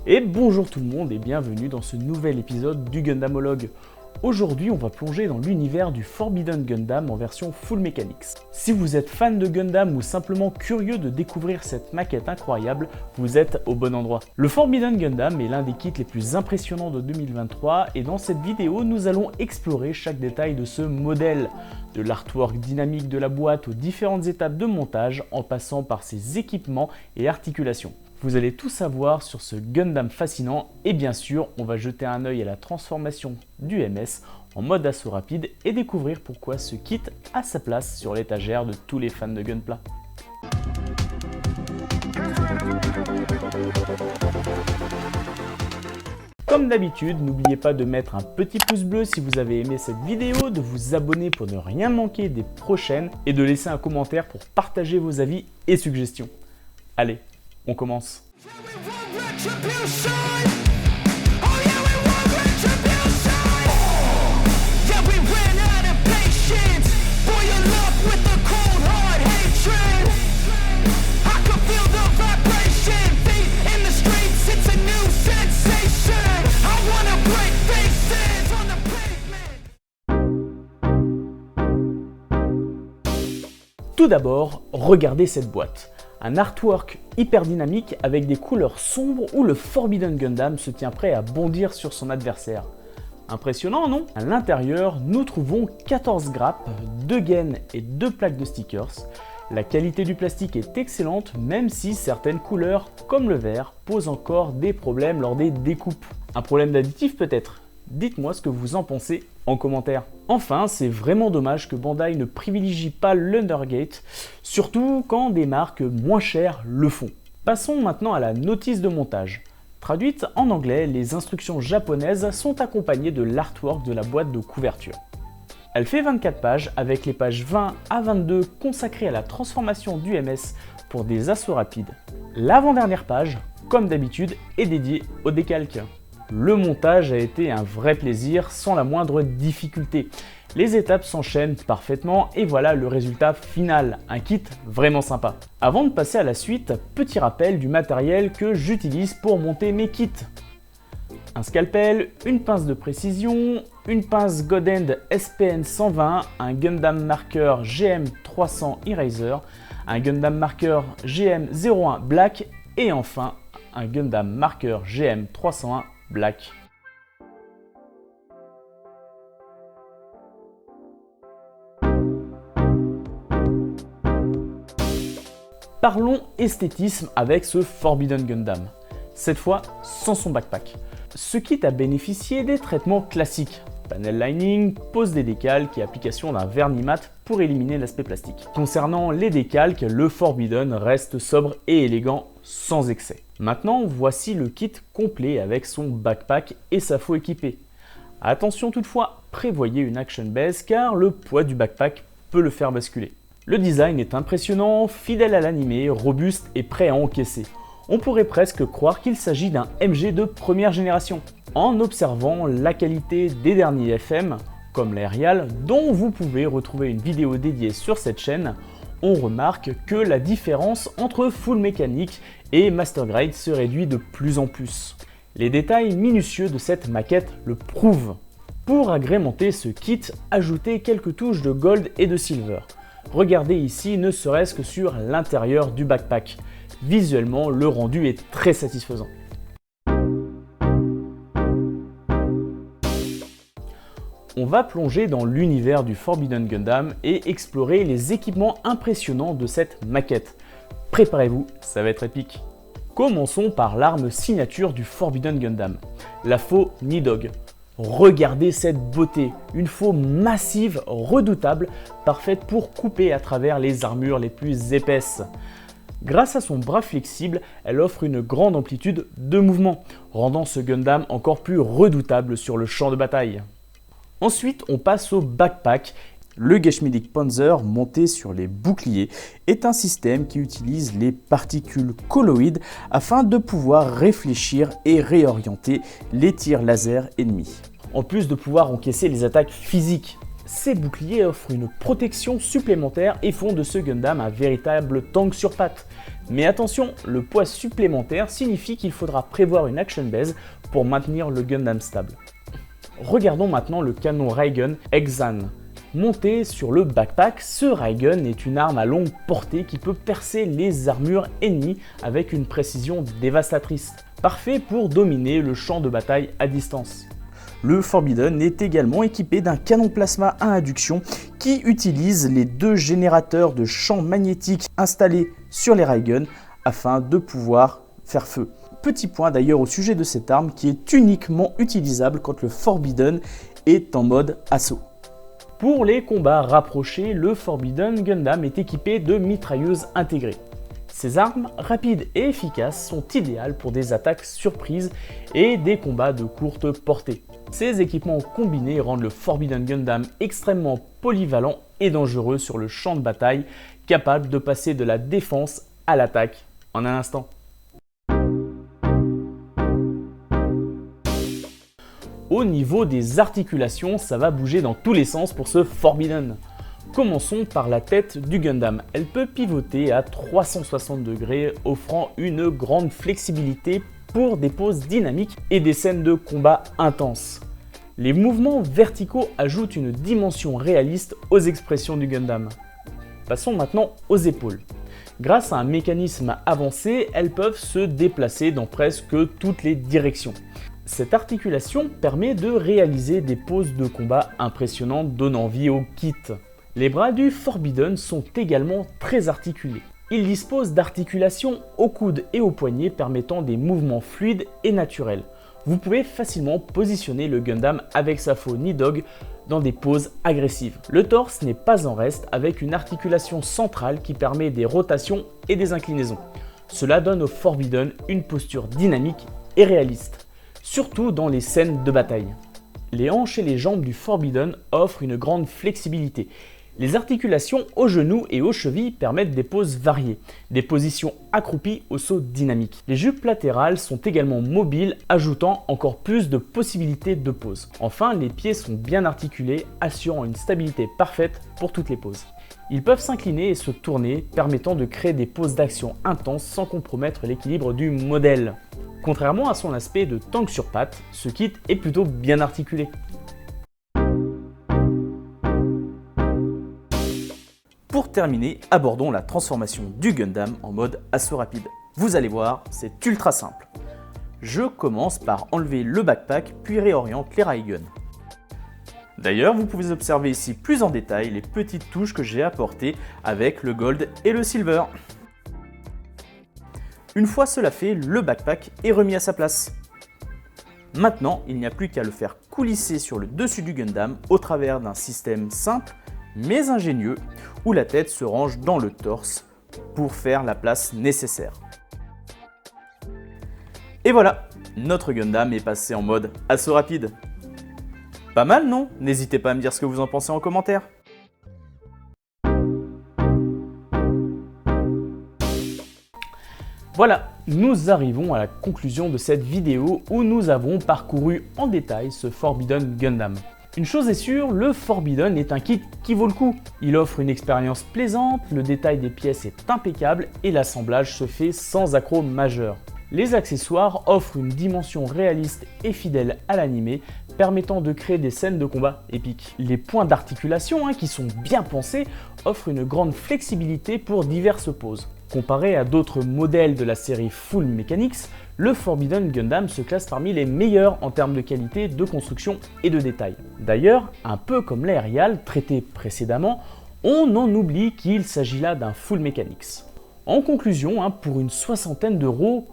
Et bonjour tout le monde et bienvenue dans ce nouvel épisode du Gundamologue. Aujourd'hui, on va plonger dans l'univers du Forbidden Gundam en version Full Mechanics. Si vous êtes fan de Gundam ou simplement curieux de découvrir cette maquette incroyable, vous êtes au bon endroit. Le Forbidden Gundam est l'un des kits les plus impressionnants de 2023 et dans cette vidéo, nous allons explorer chaque détail de ce modèle. De l'artwork dynamique de la boîte aux différentes étapes de montage en passant par ses équipements et articulations. Vous allez tout savoir sur ce Gundam fascinant et bien sûr, on va jeter un œil à la transformation du MS en mode assaut rapide et découvrir pourquoi ce kit a sa place sur l'étagère de tous les fans de Gunpla. Comme d'habitude, n'oubliez pas de mettre un petit pouce bleu si vous avez aimé cette vidéo, de vous abonner pour ne rien manquer des prochaines et de laisser un commentaire pour partager vos avis et suggestions. Allez, on commence. Tout d'abord, regardez cette boîte. Un artwork hyper dynamique avec des couleurs sombres où le Forbidden Gundam se tient prêt à bondir sur son adversaire. Impressionnant, non? À l'intérieur, nous trouvons 14 grappes, 2 gaines et 2 plaques de stickers. La qualité du plastique est excellente, même si certaines couleurs, comme le vert, posent encore des problèmes lors des découpes. Un problème d'additif peut-être? Dites-moi ce que vous en pensez en commentaire. Enfin, c'est vraiment dommage que Bandai ne privilégie pas l'Undergate, surtout quand des marques moins chères le font. Passons maintenant à la notice de montage. Traduite en anglais, les instructions japonaises sont accompagnées de l'artwork de la boîte de couverture. Elle fait 24 pages avec les pages 20 à 22 consacrées à la transformation du MS pour des assauts rapides. L'avant-dernière page, comme d'habitude, est dédiée au décalque. Le montage a été un vrai plaisir sans la moindre difficulté. Les étapes s'enchaînent parfaitement et voilà le résultat final, un kit vraiment sympa. Avant de passer à la suite, petit rappel du matériel que j'utilise pour monter mes kits. Un scalpel, une pince de précision, une pince Godend SPN 120, un Gundam Marker GM300 Eraser, un Gundam Marker GM01 Black et enfin un Gundam Marker GM301 Black. Parlons esthétisme avec ce Forbidden Gundam. Cette fois, sans son backpack. Ce kit a bénéficié des traitements classiques. Panel lining, pose des décalques et application d'un vernis mat pour éliminer l'aspect plastique. Concernant les décalques, le Forbidden reste sobre et élégant sans excès. Maintenant, voici le kit complet avec son backpack et sa faux équipée. Attention toutefois, prévoyez une action base car le poids du backpack peut le faire basculer. Le design est impressionnant, fidèle à l'animé, robuste et prêt à encaisser. On pourrait presque croire qu'il s'agit d'un MG de première génération. En observant la qualité des derniers FM, comme l'Aerial, dont vous pouvez retrouver une vidéo dédiée sur cette chaîne, on remarque que la différence entre Full Mechanics et Master Grade se réduit de plus en plus. Les détails minutieux de cette maquette le prouvent. Pour agrémenter ce kit, ajoutez quelques touches de gold et de silver. Regardez ici ne serait-ce que sur l'intérieur du backpack. Visuellement, le rendu est très satisfaisant. On va plonger dans l'univers du Forbidden Gundam et explorer les équipements impressionnants de cette maquette. Préparez-vous, ça va être épique. Commençons par l'arme signature du Forbidden Gundam, la faux Nidhogg. Regardez cette beauté, une faux massive, redoutable, parfaite pour couper à travers les armures les plus épaisses. Grâce à son bras flexible, elle offre une grande amplitude de mouvement, rendant ce Gundam encore plus redoutable sur le champ de bataille. Ensuite, on passe au backpack. Le Geschmeidig Panzer monté sur les boucliers est un système qui utilise les particules colloïdes afin de pouvoir réfléchir et réorienter les tirs laser ennemis. En plus de pouvoir encaisser les attaques physiques. Ces boucliers offrent une protection supplémentaire et font de ce Gundam un véritable tank sur pattes. Mais attention, le poids supplémentaire signifie qu'il faudra prévoir une action base pour maintenir le Gundam stable. Regardons maintenant le canon Raigun Exan. Monté sur le backpack, ce Raigun est une arme à longue portée qui peut percer les armures ennemies avec une précision dévastatrice. Parfait pour dominer le champ de bataille à distance. Le Forbidden est également équipé d'un canon plasma à induction qui utilise les 2 générateurs de champs magnétiques installés sur les Raigun afin de pouvoir faire feu. Petit point d'ailleurs au sujet de cette arme qui est uniquement utilisable quand le Forbidden est en mode assaut. Pour les combats rapprochés, le Forbidden Gundam est équipé de mitrailleuses intégrées. Ces armes, rapides et efficaces, sont idéales pour des attaques surprises et des combats de courte portée. Ces équipements combinés rendent le Forbidden Gundam extrêmement polyvalent et dangereux sur le champ de bataille, capable de passer de la défense à l'attaque en un instant. Au niveau des articulations, ça va bouger dans tous les sens pour ce Forbidden. Commençons par la tête du Gundam. Elle peut pivoter à 360 degrés, offrant une grande flexibilité pour des poses dynamiques et des scènes de combat intenses. Les mouvements verticaux ajoutent une dimension réaliste aux expressions du Gundam. Passons maintenant aux épaules. Grâce à un mécanisme avancé, elles peuvent se déplacer dans presque toutes les directions. Cette articulation permet de réaliser des poses de combat impressionnantes donnant vie au kit. Les bras du Forbidden sont également très articulés. Il dispose d'articulations au coude et au poignet permettant des mouvements fluides et naturels. Vous pouvez facilement positionner le Gundam avec sa faux Nidhogg dans des poses agressives. Le torse n'est pas en reste avec une articulation centrale qui permet des rotations et des inclinaisons. Cela donne au Forbidden une posture dynamique et réaliste, surtout dans les scènes de bataille. Les hanches et les jambes du Forbidden offrent une grande flexibilité. Les articulations aux genoux et aux chevilles permettent des poses variées, des positions accroupies au saut dynamique. Les jupes latérales sont également mobiles, ajoutant encore plus de possibilités de pose. Enfin, les pieds sont bien articulés, assurant une stabilité parfaite pour toutes les poses. Ils peuvent s'incliner et se tourner, permettant de créer des poses d'action intenses sans compromettre l'équilibre du modèle. Contrairement à son aspect de tank sur pattes, ce kit est plutôt bien articulé. Pour terminer, abordons la transformation du Gundam en mode assaut rapide. Vous allez voir, c'est ultra simple. Je commence par enlever le backpack puis réoriente les Raigun. D'ailleurs, vous pouvez observer ici plus en détail les petites touches que j'ai apportées avec le gold et le silver. Une fois cela fait, le backpack est remis à sa place. Maintenant, il n'y a plus qu'à le faire coulisser sur le dessus du Gundam au travers d'un système simple mais ingénieux où la tête se range dans le torse pour faire la place nécessaire. Et voilà, notre Gundam est passé en mode assaut rapide. Pas mal, non? N'hésitez pas à me dire ce que vous en pensez en commentaire. Voilà, nous arrivons à la conclusion de cette vidéo où nous avons parcouru en détail ce Forbidden Gundam. Une chose est sûre, le Forbidden est un kit qui vaut le coup. Il offre une expérience plaisante, le détail des pièces est impeccable et l'assemblage se fait sans accroc majeur. Les accessoires offrent une dimension réaliste et fidèle à l'animé, permettant de créer des scènes de combat épiques. Les points d'articulation, qui sont bien pensés, offrent une grande flexibilité pour diverses poses. Comparé à d'autres modèles de la série Full Mechanics, le Forbidden Gundam se classe parmi les meilleurs en termes de qualité, de construction et de détail. D'ailleurs, un peu comme l'Aerial traité précédemment, on en oublie qu'il s'agit là d'un Full Mechanics. En conclusion, pour une soixantaine d'euros,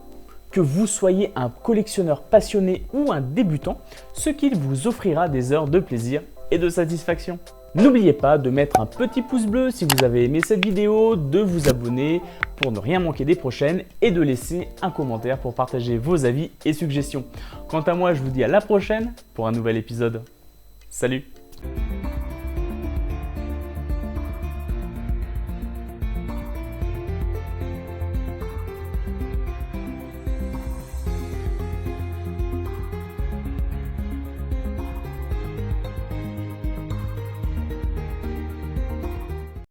que vous soyez un collectionneur passionné ou un débutant, ce kit vous offrira des heures de plaisir et de satisfaction. N'oubliez pas de mettre un petit pouce bleu si vous avez aimé cette vidéo, de vous abonner pour ne rien manquer des prochaines et de laisser un commentaire pour partager vos avis et suggestions. Quant à moi, je vous dis à la prochaine pour un nouvel épisode. Salut!